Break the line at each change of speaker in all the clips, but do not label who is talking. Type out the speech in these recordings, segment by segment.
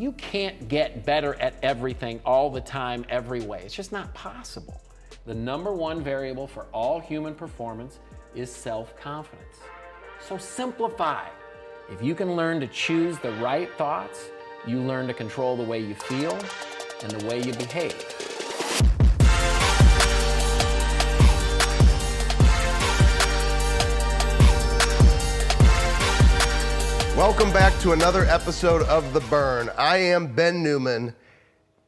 You can't get better at everything all the time, every way. It's just not possible. The number one variable for all human performance is self-confidence. So simplify. If you can learn to choose the right thoughts, you learn to control the way you feel and the way you behave.
Welcome back to another episode of The Burn. I am Ben Newman,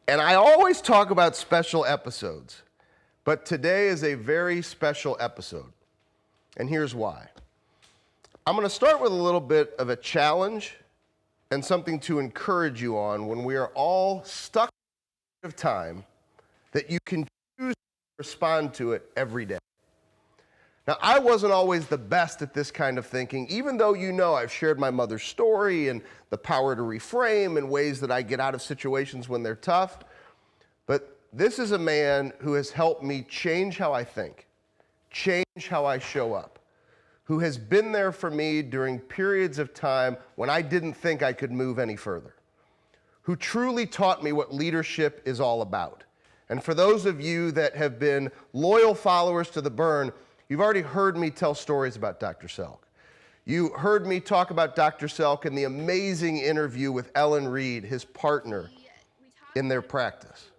and I always talk about special episodes, but today is a very special episode, and here's why. I'm going to start with a little bit of a challenge and something to encourage you on when we are all stuck in a period of time that you can choose to respond to it every day. Now, I wasn't always the best at this kind of thinking, even though you know I've shared my mother's story and the power to reframe and ways that I get out of situations when they're tough. But this is a man who has helped me change how I think, change how I show up, who has been there for me during periods of time when I didn't think I could move any further, who truly taught me what leadership is all about. And for those of you that have been loyal followers to The Burn, you've already heard me tell stories about Dr. Selk. You heard me talk about Dr. Selk in the amazing interview with Ellen Reed, his partner in their practice.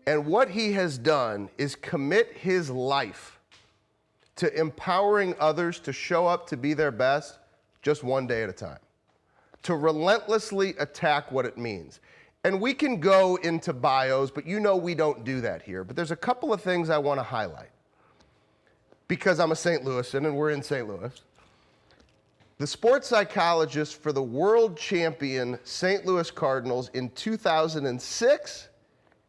And what he has done is commit his life to empowering others to show up to be their best just one day at a time, to relentlessly attack what it means. And we can go into bios, but you know we don't do that here. But there's a couple of things I want to highlight. Because I'm a St. Louisan and we're in St. Louis. The sports psychologist for the world champion St. Louis Cardinals in 2006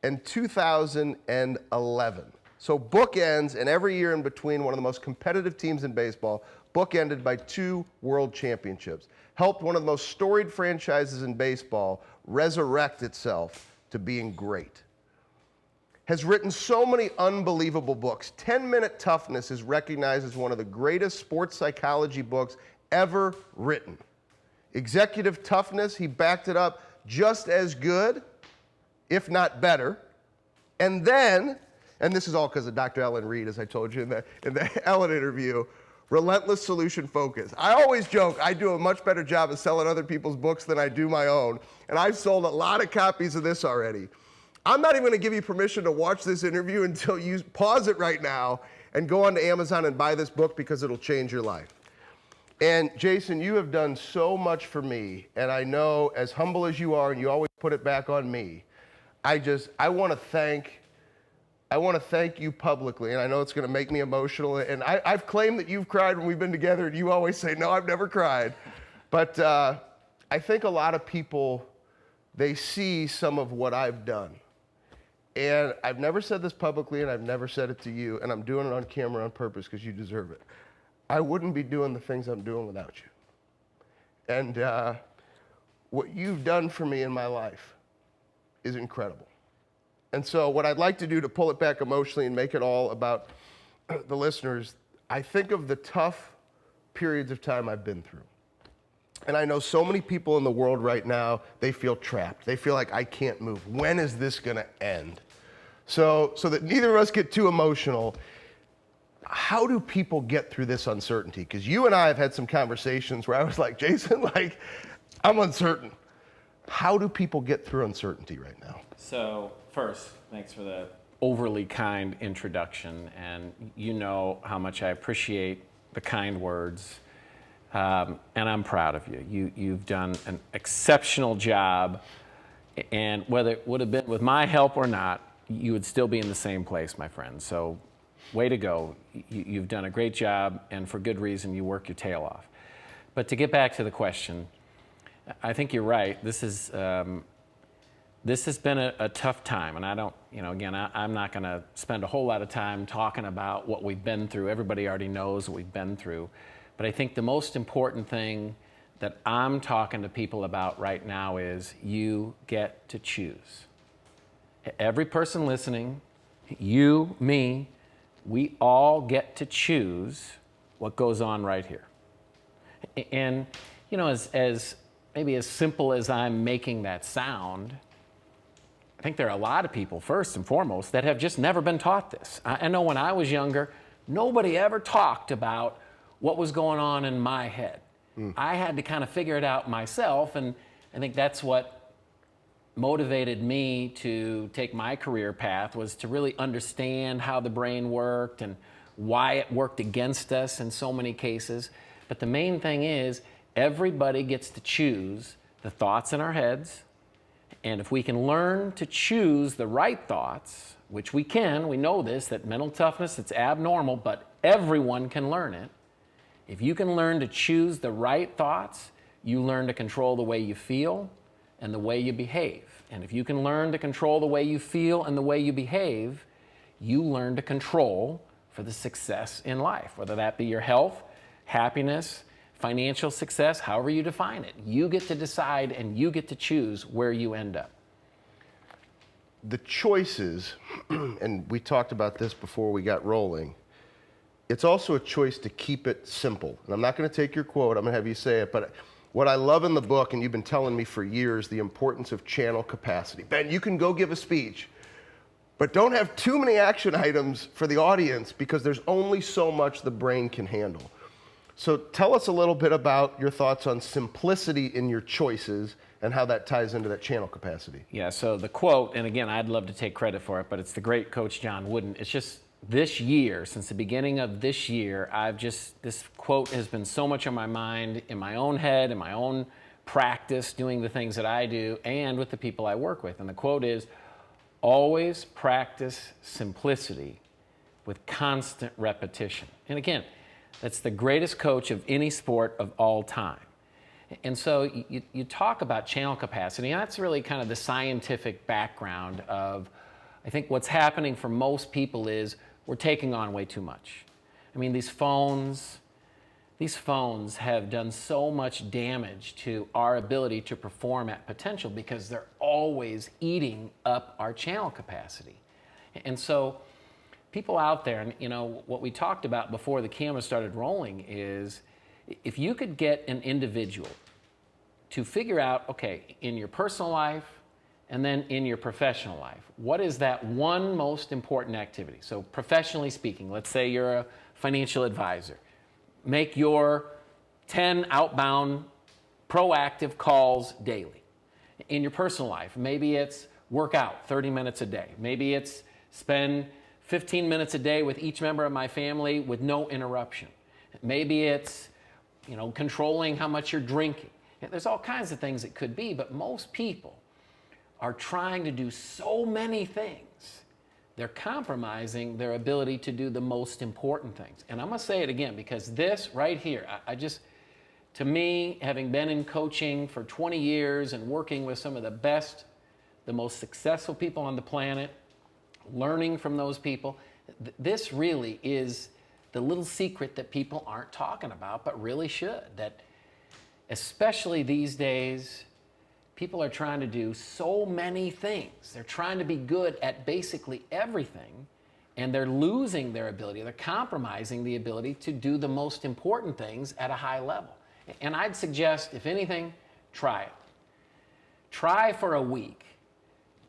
and 2011. So bookends, and every year in between, one of the most competitive teams in baseball, bookended by 2 world championships. Helped one of the most storied franchises in baseball resurrect itself to being great. Has written so many unbelievable books. 10-Minute Toughness is recognized as one of the greatest sports psychology books ever written. Executive Toughness, he backed it up just as good, if not better. And then, and this is all because of Dr. Ellen Reed, as I told you in the Ellen interview, Relentless Solution Focus. I always joke, I do a much better job of selling other people's books than I do my own. And I've sold a lot of copies of this already. I'm not even going to give you permission to watch this interview until you pause it right now and go onto Amazon and buy this book because it'll change your life. And Jason, you have done so much for me, and I know as humble as you are, and you always put it back on me, I want to thank you publicly, and I know it's going to make me emotional, and I've claimed that you've cried when we've been together, and you always say, no, I've never cried. But I think a lot of people, they see some of what I've done. And I've never said this publicly, and I've never said it to you, and I'm doing it on camera on purpose because you deserve it. I wouldn't be doing the things I'm doing without you. And what you've done for me in my life is incredible. And so what I'd like to do to pull it back emotionally and make it all about the listeners, I think of the tough periods of time I've been through. And I know so many people in the world right now, they feel trapped. They feel like, I can't move. When is this going to end? So that neither of us get too emotional, how do people get through this uncertainty? Because you and I have had some conversations where I was like, Jason, I'm uncertain. How do people get through uncertainty right now?
So first, thanks for the overly kind introduction. And you know how much I appreciate the kind words. And I'm proud of you. You've done an exceptional job. And whether it would have been with my help or not, you would still be in the same place, my friend. So way to go. You've done a great job, and for good reason. You work your tail off. But to get back to the question, I think you're right. This has been a tough time, and I don't, again, I'm not going to spend a whole lot of time talking about what we've been through. Everybody already knows what we've been through. But I think the most important thing that I'm talking to people about right now is you get to choose. Every person listening, you, me, we all get to choose what goes on right here. And, as maybe as simple as I'm making that sound, I think there are a lot of people, first and foremost, that have just never been taught this. I know when I was younger, nobody ever talked about what was going on in my head. I had to kind of figure it out myself, and I think that's what motivated me to take my career path, was to really understand how the brain worked and why it worked against us in so many cases. But the main thing is, everybody gets to choose the thoughts in our heads. And if we can learn to choose the right thoughts, which we can, we know this, that mental toughness, it's abnormal, but everyone can learn it. If you can learn to choose the right thoughts, you learn to control the way you feel and the way you behave. And if you can learn to control the way you feel and the way you behave, you learn to control for the success in life, whether that be your health, happiness, financial success, however you define it. You get to decide and you get to choose where you end up.
The choices, and we talked about this before we got rolling, it's also a choice to keep it simple. And I'm not going to take your quote, I'm going to have you say it, but what I love in the book, and you've been telling me for years, the importance of channel capacity. Ben, you can go give a speech, but don't have too many action items for the audience, because there's only so much the brain can handle. So tell us a little bit about your thoughts on simplicity in your choices and how that ties into that channel capacity.
Yeah, so the quote, and again, I'd love to take credit for it, but it's the great Coach John Wooden. It's just this year, since the beginning of this year, this quote has been so much on my mind, in my own head, in my own practice, doing the things that I do, and with the people I work with. And the quote is, always practice simplicity with constant repetition. And again, that's the greatest coach of any sport of all time. And so you talk about channel capacity, and that's really kind of the scientific background of, I think what's happening for most people is we're taking on way too much. I mean, these phones have done so much damage to our ability to perform at potential because they're always eating up our channel capacity. And so people out there, and you know, what we talked about before the camera started rolling is, if you could get an individual to figure out, okay, in your personal life and then in your professional life, what is that one most important activity? So professionally speaking, let's say you're a financial advisor. Make your 10 outbound proactive calls daily. In your personal life, maybe it's work out 30 minutes a day. Maybe it's spend 15 minutes a day with each member of my family with no interruption. Maybe it's, you know, controlling how much you're drinking. There's all kinds of things it could be, but most people are trying to do so many things. They're compromising their ability to do the most important things. And I'm gonna say it again, because this right here, to me, having been in coaching for 20 years and working with some of the best, the most successful people on the planet, learning from those people, this really is the little secret that people aren't talking about, but really should. That especially these days, people are trying to do so many things. They're trying to be good at basically everything, and they're losing their ability, they're compromising the ability to do the most important things at a high level. And I'd suggest, if anything, try it. Try for a week.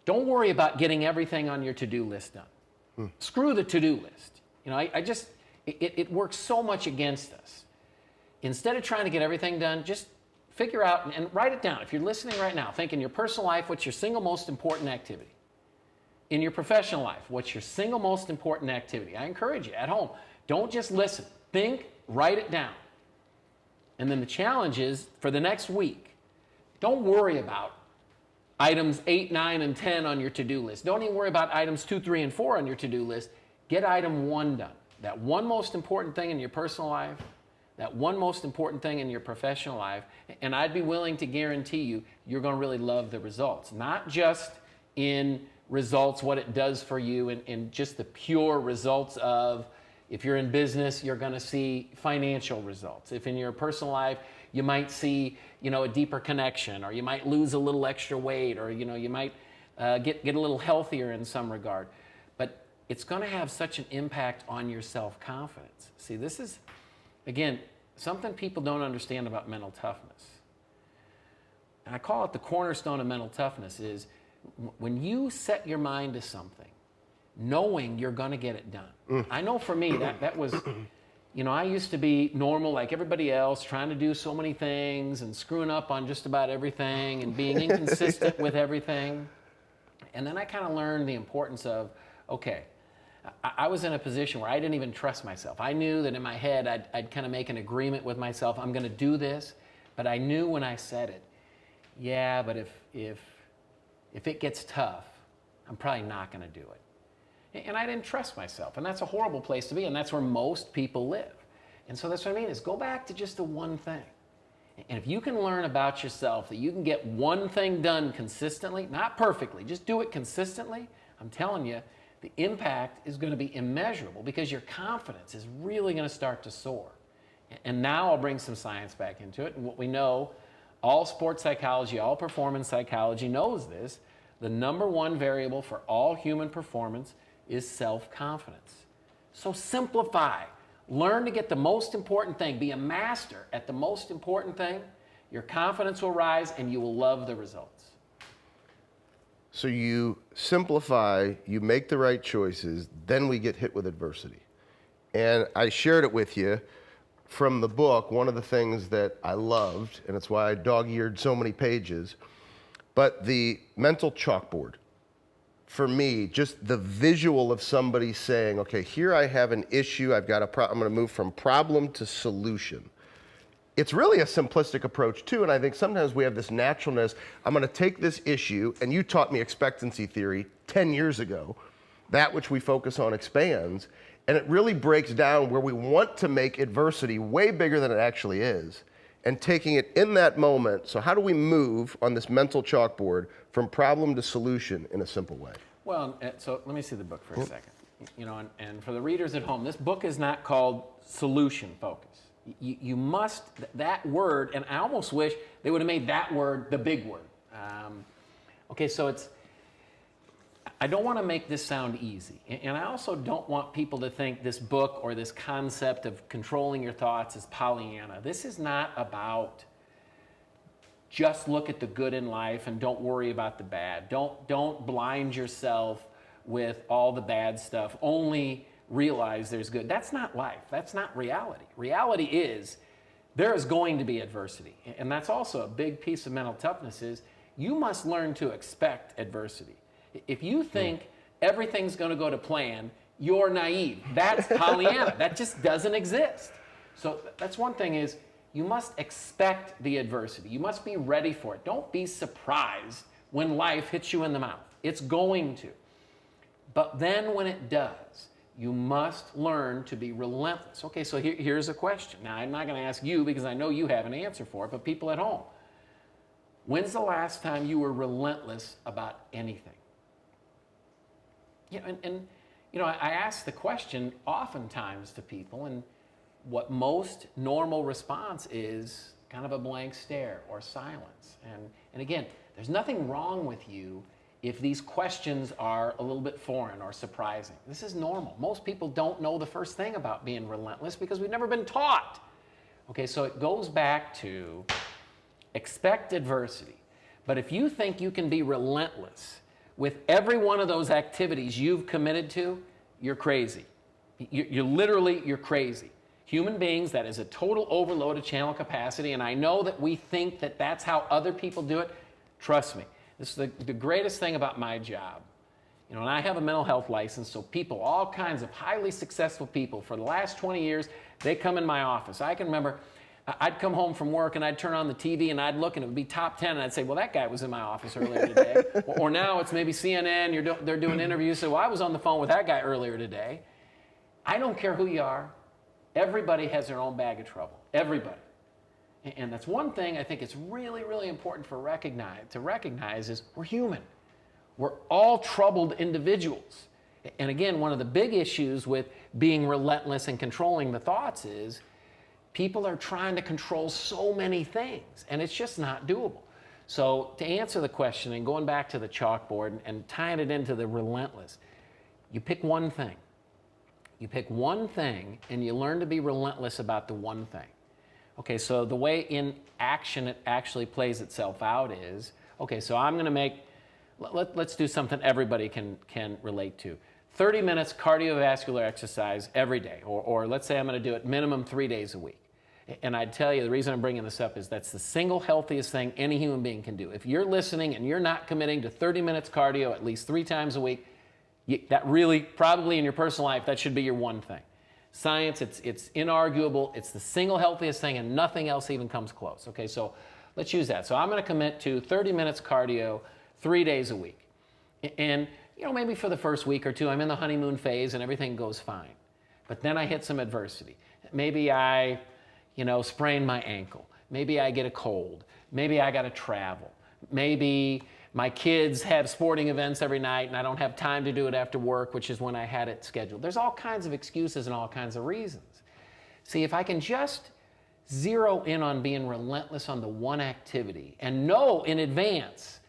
Don't worry about getting everything on your to-do list done. Screw the to-do list. You know, it works so much against us. Instead of trying to get everything done, just figure out and write it down. If you're listening right now, think in your personal life, what's your single most important activity? In your professional life, what's your single most important activity? I encourage you, at home, don't just listen. Think, write it down. And then the challenge is, for the next week, don't worry about items 8, 9, and 10 on your to-do list. Don't even worry about items 2, 3, and 4 on your to-do list. Get item 1 done. That one most important thing in your personal life, that one most important thing in your professional life, and I'd be willing to guarantee you, you're going to really love the results. Not just in results, what it does for you, and just the pure results of, if you're in business, you're going to see financial results. If in your personal life, you might see, you know, a deeper connection, or you might lose a little extra weight, or, you know, you might get a little healthier in some regard. But it's going to have such an impact on your self-confidence. See, this is, again, something people don't understand about mental toughness. and I call it the cornerstone of mental toughness, is when you set your mind to something, knowing you're going to get it done. I know for me that was, I used to be normal like everybody else, trying to do so many things and screwing up on just about everything and being inconsistent with everything. And then I kind of learned the importance of, okay, I was in a position where I didn't even trust myself. I knew that in my head I'd kind of make an agreement with myself, I'm going to do this, but I knew when I said it, yeah, but if it gets tough, I'm probably not going to do it. And I didn't trust myself, and that's a horrible place to be, and that's where most people live. And so that's what I mean, is go back to just the one thing. And if you can learn about yourself that you can get one thing done consistently, not perfectly, just do it consistently, I'm telling you, the impact is going to be immeasurable because your confidence is really going to start to soar. And now I'll bring some science back into it. And what we know, all sports psychology, all performance psychology knows this, the number one variable for all human performance is self-confidence. So simplify. Learn to get the most important thing. Be a master at the most important thing. Your confidence will rise and you will love the results.
So you simplify, you make the right choices, then we get hit with adversity. And I shared it with you from the book, one of the things that I loved, and it's why I dog-eared so many pages, but the mental chalkboard. For me, just the visual of somebody saying, okay, here I have an issue, I'm going to move from problem to solution. It's really a simplistic approach too, and I think sometimes we have this naturalness, I'm going to take this issue, and you taught me expectancy theory 10 years ago, that which we focus on expands, and it really breaks down where we want to make adversity way bigger than it actually is, and taking it in that moment. So how do we move on this mental chalkboard from problem to solution in a simple way?
Well, so let me see the book for a second. And for the readers at home, this book is not called Solution Focus. You must, that word, and I almost wish they would have made that word the big word. Okay, so I don't want to make this sound easy. And I also don't want people to think this book or this concept of controlling your thoughts is Pollyanna. This is not about just look at the good in life and don't worry about the bad. Don't blind yourself with all the bad stuff. Only realize there's good. That's not life. That's not reality. Reality is there is going to be adversity. And that's also a big piece of mental toughness is you must learn to expect adversity. If you think everything's going to go to plan, you're naive. That's Pollyanna. That just doesn't exist. So that's one thing is you must expect the adversity. You must be ready for it. Don't be surprised when life hits you in the mouth. It's going to. But then when it does, you must learn to be relentless. Okay, so here's a question. Now, I'm not going to ask you because I know you have an answer for it, but people at home. When's the last time you were relentless about anything? I ask the question oftentimes to people, and what most normal response is kind of a blank stare or silence. And again, there's nothing wrong with you if these questions are a little bit foreign or surprising. This is normal. Most people don't know the first thing about being relentless because we've never been taught. Okay, so it goes back to expect adversity. But if you think you can be relentless with every one of those activities you've committed to, you're crazy. You're crazy. Human beings, that is a total overload of channel capacity, and I know that we think that that's how other people do it. Trust me. This is the greatest thing about my job. And I have a mental health license, so people, all kinds of highly successful people, for the last 20 years, they come in my office. I can remember I'd come home from work and I'd turn on the TV and I'd look and it would be top 10 and I'd say, well, that guy was in my office earlier today. or now it's maybe CNN, they're doing interviews, so I was on the phone with that guy earlier today. I don't care who you are. Everybody has their own bag of trouble. Everybody. And that's one thing I think it's really, really important to recognize is we're human. We're all troubled individuals. And again, one of the big issues with being relentless and controlling the thoughts is people are trying to control so many things, and it's just not doable. So to answer the question, and going back to the chalkboard and tying it into the relentless, you pick one thing. You pick one thing, and you learn to be relentless about the one thing. Okay, so the way in action it actually plays itself out is, okay, so I'm going to make, let's do something everybody can relate to. 30 minutes cardiovascular exercise every day, or let's say I'm going to do it minimum 3 days a week. And I'd tell you, the reason I'm bringing this up is that's the single healthiest thing any human being can do. If you're listening and you're not committing to 30 minutes cardio at least 3 times a week, that really, probably in your personal life, that should be your one thing. Science, it's inarguable. It's the single healthiest thing, and nothing else even comes close. Okay, so let's use that. So I'm going to commit to 30 minutes cardio 3 days a week. And, you know, maybe for the first week or two, I'm in the honeymoon phase and everything goes fine. But then I hit some adversity. Maybe I, sprain my ankle. Maybe I get a cold. Maybe I got to travel. Maybe my kids have sporting events every night and I don't have time to do it after work, which is when I had it scheduled. There's all kinds of excuses and all kinds of reasons. See, if I can just zero in on being relentless on the one activity and know in advance,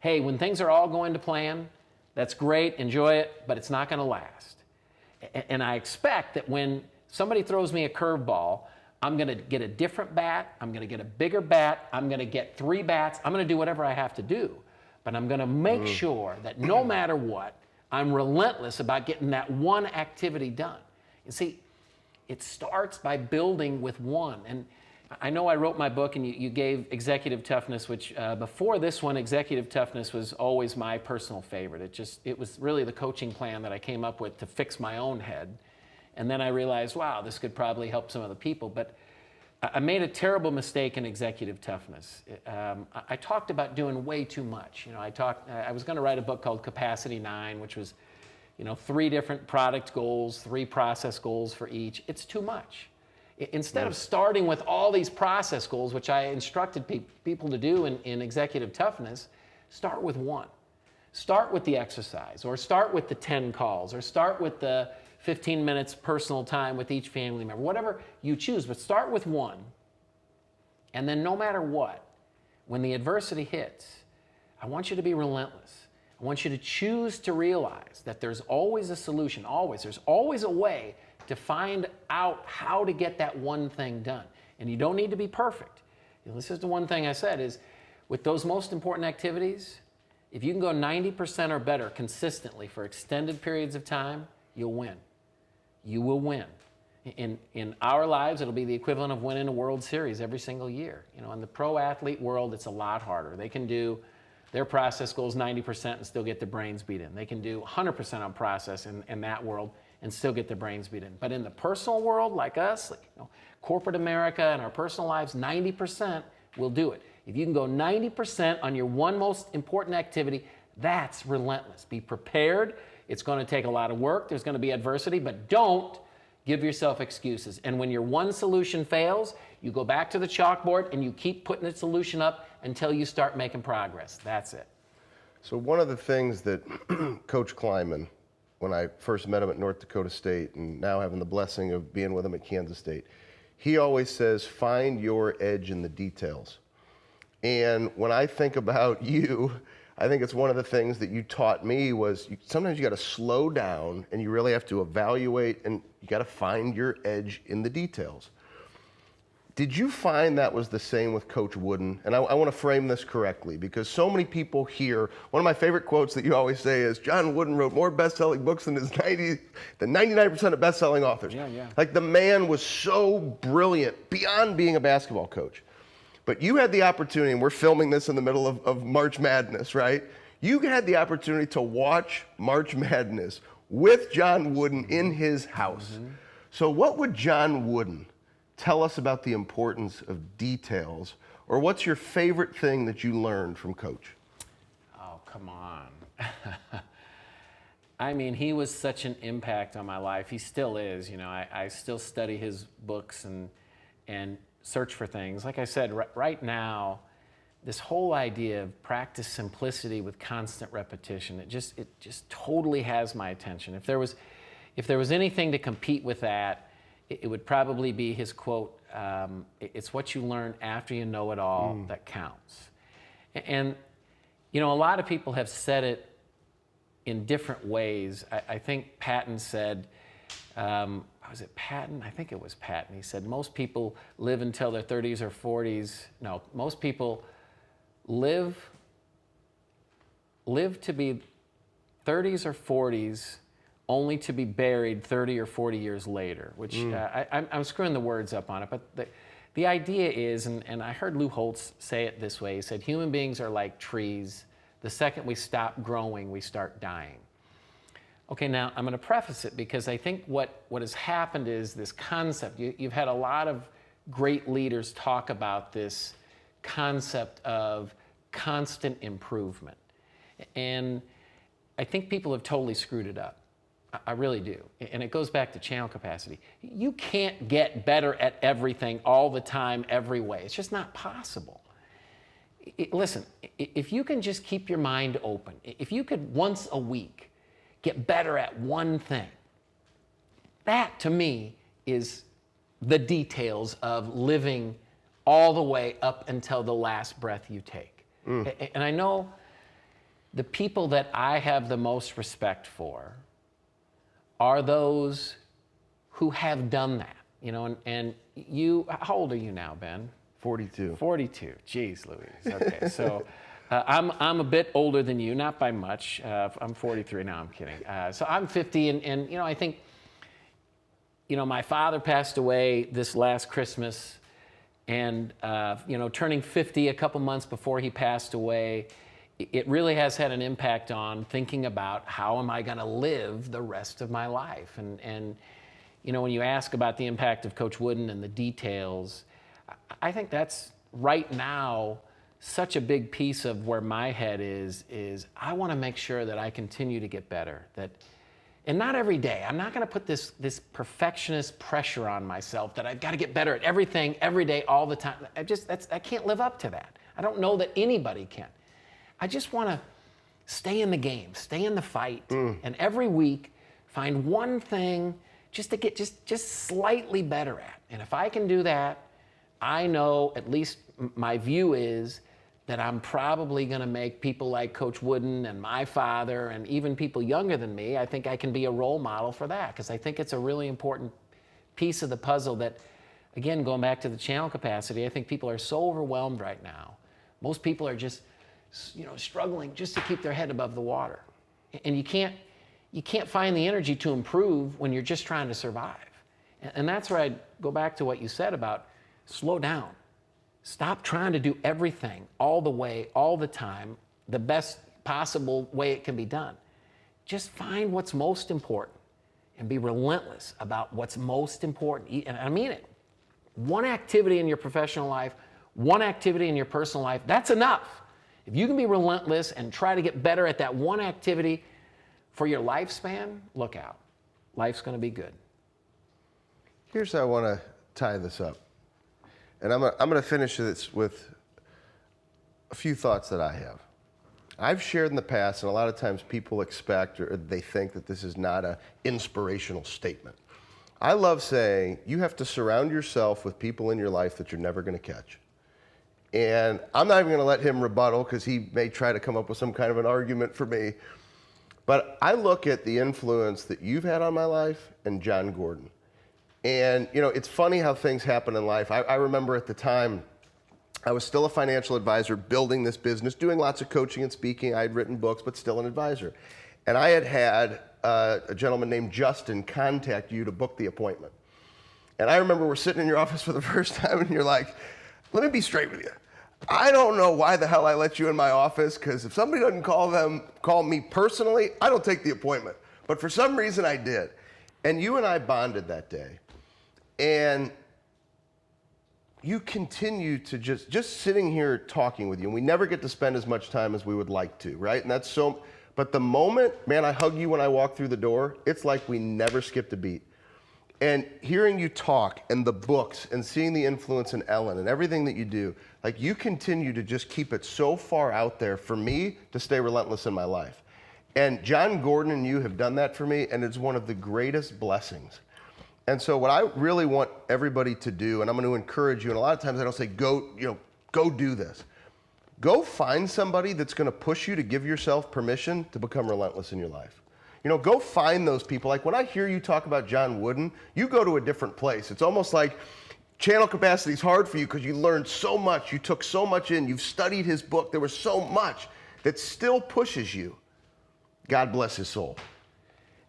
hey, when things are all going to plan, that's great, enjoy it, but it's not going to last. And I expect that when somebody throws me a curveball, I'm going to get a different bat, I'm going to get a bigger bat, I'm going to get 3 bats, I'm going to do whatever I have to do. But I'm going to make sure that no matter what, I'm relentless about getting that one activity done. You see, it starts by building with one. And I know I wrote my book and you gave Executive Toughness, which before this one, Executive Toughness was always my personal favorite. It was really the coaching plan that I came up with to fix my own head. And then I realized, wow, this could probably help some other people. But I made a terrible mistake in Executive Toughness. I talked about doing way too much. I was going to write a book called Capacity 9, which was, 3 different product goals, 3 process goals for each. It's too much. Instead of starting with all these process goals, which I instructed people to do in Executive Toughness, start with one. Start with the exercise, or start with the 10 calls, or start with the 15 minutes personal time with each family member, whatever you choose, but start with one. And then no matter what, when the adversity hits, I want you to be relentless. I want you to choose to realize that there's always a solution, always. There's always a way to find out how to get that one thing done. And you don't need to be perfect. This is the one thing I said is, with those most important activities, if you can go 90% or better consistently for extended periods of time, you'll win. You will win. In our lives, it'll be the equivalent of winning a World Series every single year. In the pro athlete world, it's a lot harder. They can do their process goals 90% and still get their brains beat in. They can do 100% on process in that world and still get their brains beat in. But in the personal world, like us, corporate America and our personal lives, 90% will do it. If you can go 90% on your one most important activity, that's relentless. Be prepared. It's going to take a lot of work. There's going to be adversity, but don't give yourself excuses. And when your one solution fails, you go back to the chalkboard and you keep putting the solution up until you start making progress. That's it.
So one of the things that Coach Kleiman, when I first met him at North Dakota State and now having the blessing of being with him at Kansas State, he always says, find your edge in the details. And when I think about you, I think it's one of the things that you taught me was sometimes you got to slow down and you really have to evaluate and you got to find your edge in the details. Did you find that was the same with Coach Wooden? And I want to frame this correctly because so many people hear, one of my favorite quotes that you always say is, John Wooden wrote more best-selling books than 99% of best-selling authors.
Yeah.
Like the man was so brilliant beyond being a basketball coach. But you had the opportunity, and we're filming this in the middle of March Madness, right? You had the opportunity to watch March Madness with John Wooden in his house. Mm-hmm. So what would John Wooden tell us about the importance of details, or what's your favorite thing that you learned from Coach?
Oh, come on. I mean, he was such an impact on my life. He still is. I still study his books and search for things. Like I said, right now, this whole idea of practice simplicity with constant repetition, it just totally has my attention. If there was anything to compete with that, it would probably be his quote, it's what you learn after you know it all that counts. And, a lot of people have said it in different ways. I think Patton said, was it Patton? I think it was Patton. He said most people live until their 30s or 40s. No, most people live to be 30s or 40s only to be buried 30 or 40 years later, which I'm screwing the words up on it, but the idea is, and I heard Lou Holtz say it this way, he said, human beings are like trees. The second we stop growing, we start dying. Okay, now I'm going to preface it because I think what has happened is this concept, you've had a lot of great leaders talk about this concept of constant improvement. And I think people have totally screwed it up. I really do. And it goes back to channel capacity. You can't get better at everything all the time, every way. It's just not possible. Listen, if you can just keep your mind open, if you could once a week get better at one thing, that to me is the details of living all the way up until the last breath you take. And I know the people that I have the most respect for are those who have done that, you know, and you, how old are you now, Ben?
42.
42, geez Louise, okay, so I'm a bit older than you, not by much, I'm 43 now, I'm kidding. So I'm 50 and you know, I think, you know, my father passed away this last Christmas and, you know, turning 50 a couple months before he passed away, it really has had an impact on thinking about how am I going to live the rest of my life. And you know, when you ask about the impact of Coach Wooden and the details, I think that's right now such a big piece of where my head is I want to make sure that I continue to get better. And not every day. I'm not going to put this perfectionist pressure on myself that I've got to get better at everything, every day, all the time. I can't live up to that. I don't know that anybody can. I just want to stay in the game, stay in the fight, and every week find one thing just to get just slightly better at. And if I can do that, I know, at least my view is, that I'm probably going to make people like Coach Wooden and my father and even people younger than me, I think I can be a role model for that, because I think it's a really important piece of the puzzle that, again, going back to the channel capacity, I think people are so overwhelmed right now. Most people are just, you know, struggling just to keep their head above the water. And you can't find the energy to improve when you're just trying to survive. And that's where I go back to what you said about slow down. Stop trying to do everything all the way, all the time, the best possible way it can be done. Just find what's most important and be relentless about what's most important. And I mean it. One activity in your professional life, one activity in your personal life, that's enough. If you can be relentless and try to get better at that one activity for your lifespan, look out. Life's going to be good.
Here's how I want to tie this up. And I'm going to finish this with a few thoughts that I have. I've shared in the past, and a lot of times people expect or they think that this is not an inspirational statement. I love saying you have to surround yourself with people in your life that you're never going to catch. And I'm not even going to let him rebuttal because he may try to come up with some kind of an argument for me. But I look at the influence that you've had on my life and John Gordon. And, you know, it's funny how things happen in life. I remember at the time, I was still a financial advisor building this business, doing lots of coaching and speaking. I had written books, but still an advisor. And I had a gentleman named Justin contact you to book the appointment. And I remember we're sitting in your office for the first time, and you're like, let me be straight with you. I don't know why the hell I let you in my office, because if somebody doesn't call me personally, I don't take the appointment. But for some reason I did. And you and I bonded that day. And you continue to just sitting here talking with you, and we never get to spend as much time as we would like to, right? And that's so, but the moment, man, I hug you when I walk through the door, it's like we never skipped a beat. And hearing you talk and the books and seeing the influence in Ellen and everything that you do, like you continue to just keep it so far out there for me to stay relentless in my life. And John Gordon and you have done that for me, and it's one of the greatest blessings. And so what I really want everybody to do, and I'm going to encourage you, and a lot of times I don't say, go do this. Go find somebody that's going to push you to give yourself permission to become relentless in your life. Go find those people. Like when I hear you talk about John Wooden, you go to a different place. It's almost like channel capacity is hard for you because you learned so much. You took so much in. You've studied his book. There was so much that still pushes you. God bless his soul.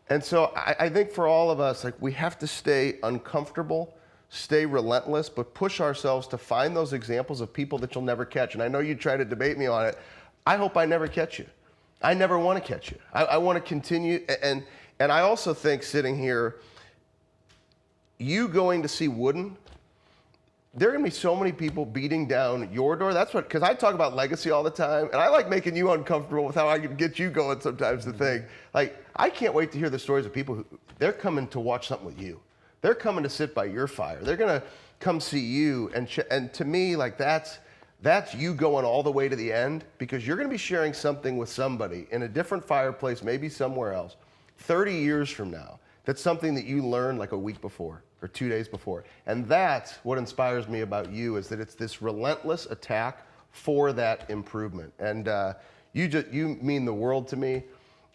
And so I think for all of us, like, we have to stay uncomfortable, stay relentless, but push ourselves to find those examples of people that you'll never catch. And I know you try to debate me on it. I hope I never catch you. I never want to catch you. I want to continue. And I also think sitting here, you going to see Wooden, there are going to be so many people beating down your door. That's what, because I talk about legacy all the time, and I like making you uncomfortable with how I can get you going sometimes to think. Like, I can't wait to hear the stories of people who, they're coming to watch something with you. They're coming to sit by your fire. They're going to come see you. And to me, like, that's you going all the way to the end, because you're going to be sharing something with somebody in a different fireplace, maybe somewhere else, 30 years from now. That's something that you learned like a week before or 2 days before. And that's what inspires me about you, is that it's this relentless attack for that improvement. And you mean the world to me.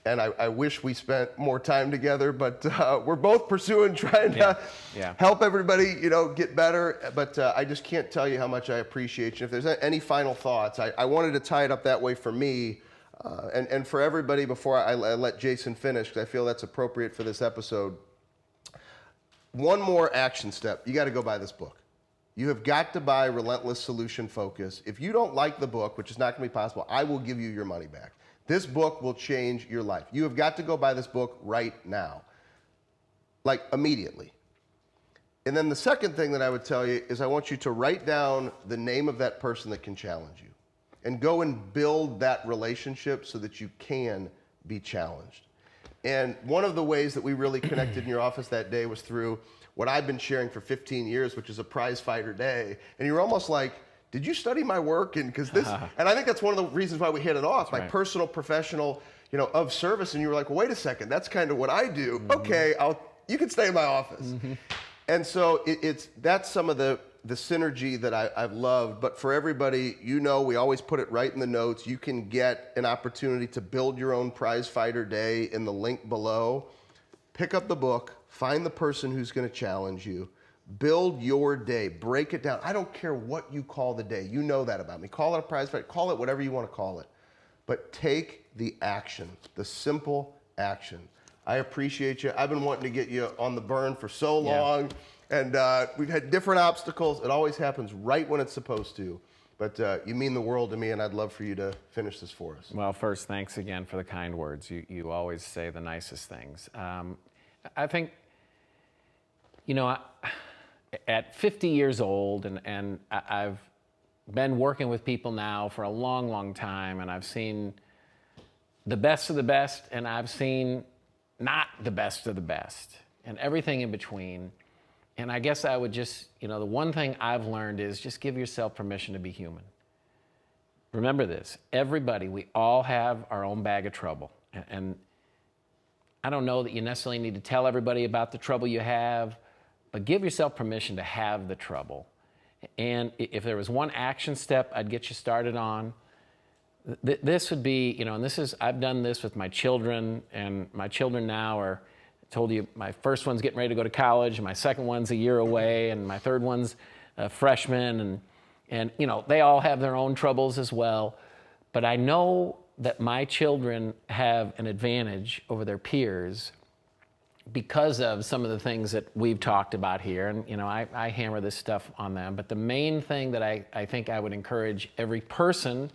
And I wish we spent more time together, but we're both pursuing, trying to help everybody, get better. But I just can't tell you how much I appreciate you. If there's any final thoughts, I wanted to tie it up that way for me. And for everybody, before I let Jason finish, because I feel that's appropriate for this episode. One more action step. You got to go buy this book. You have got to buy Relentless Solution Focus. If you don't like the book, which is not going to be possible, I will give you your money back. This book will change your life. You have got to go buy this book right now, like immediately. And then the second thing that I would tell you is I want you to write down the name of that person that can challenge you, and go and build that relationship so that you can be challenged. And one of the ways that we really connected in your office that day was through what I've been sharing for 15 years, which is a Prizefighter day. And you're almost like, did you study my work? And because this, and I think that's one of the reasons why we hit it off, my personal, professional, of service. And you were like, well, wait a second, that's kind of what I do. Mm-hmm. Okay, you can stay in my office. Mm-hmm. And so that's some of the synergy that I've loved. But for everybody, we always put it right in the notes. You can get an opportunity to build your own Prizefighter day in the link below. Pick up the book, find the person who's going to challenge you, build your day, break it down. I don't care what you call the day. You know that about me. Call it a Prizefighter, call it whatever you want to call it. But take the action, the simple action. I appreciate you. I've been wanting to get you on the burn for so long. And we've had different obstacles. It always happens right when it's supposed to. But you mean the world to me, and I'd love for you to finish this for us.
Well, first, thanks again for the kind words. You always say the nicest things. I think, at 50 years old, and I've been working with people now for a long, long time, and I've seen the best of the best, and I've seen not the best of the best, and everything in between. And I guess I would just, the one thing I've learned is just give yourself permission to be human. Remember this, everybody, we all have our own bag of trouble. And I don't know that you necessarily need to tell everybody about the trouble you have, but give yourself permission to have the trouble. And if there was one action step I'd get you started on, this would be, and I've done this with my children, and my children now are, I told you, my first one's getting ready to go to college, and my second one's a year away, and my third one's a freshman, and they all have their own troubles as well. But I know that my children have an advantage over their peers because of some of the things that we've talked about here. And I hammer this stuff on them. But the main thing that I think I would encourage every person,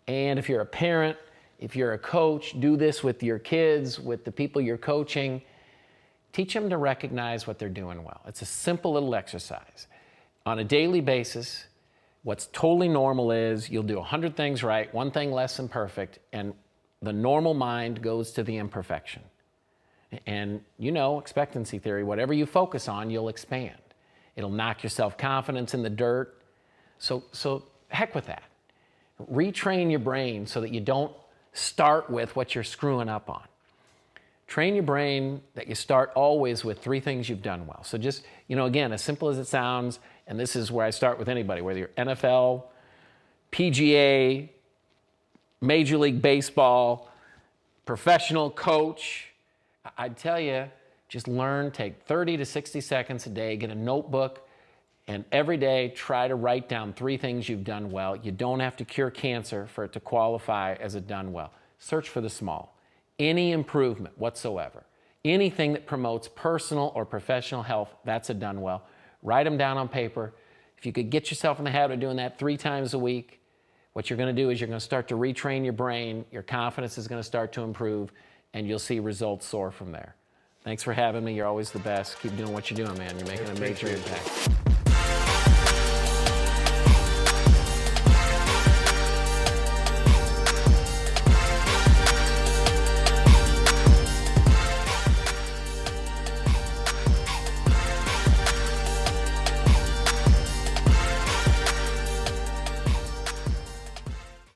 and if you're a parent, if you're a coach, do this with your kids, with the people you're coaching. Teach them to recognize what they're doing well. It's a simple little exercise. On a daily basis, what's totally normal is you'll do 100 things right, one thing less than perfect, and the normal mind goes to the imperfection. And expectancy theory, whatever you focus on, you'll expand. It'll knock your self-confidence in the dirt. So heck with that. Retrain your brain so that you don't start with what you're screwing up on. Train your brain that you start always with 3 things you've done well. So just, again, as simple as it sounds, and this is where I start with anybody, whether you're NFL, PGA, Major League Baseball, professional coach, I'd tell you, just learn, take 30 to 60 seconds a day, get a notebook, and every day try to write down 3 things you've done well. You don't have to cure cancer for it to qualify as a done well. Search for the small. Any improvement whatsoever. Anything that promotes personal or professional health, that's a done well. Write them down on paper. If you could get yourself in the habit of doing that 3 times a week, what you're going to do is you're going to start to retrain your brain, your confidence is going to start to improve, and you'll see results soar from there. Thanks for having me. You're always the best. Keep doing what you're doing, man. You're making a major impact.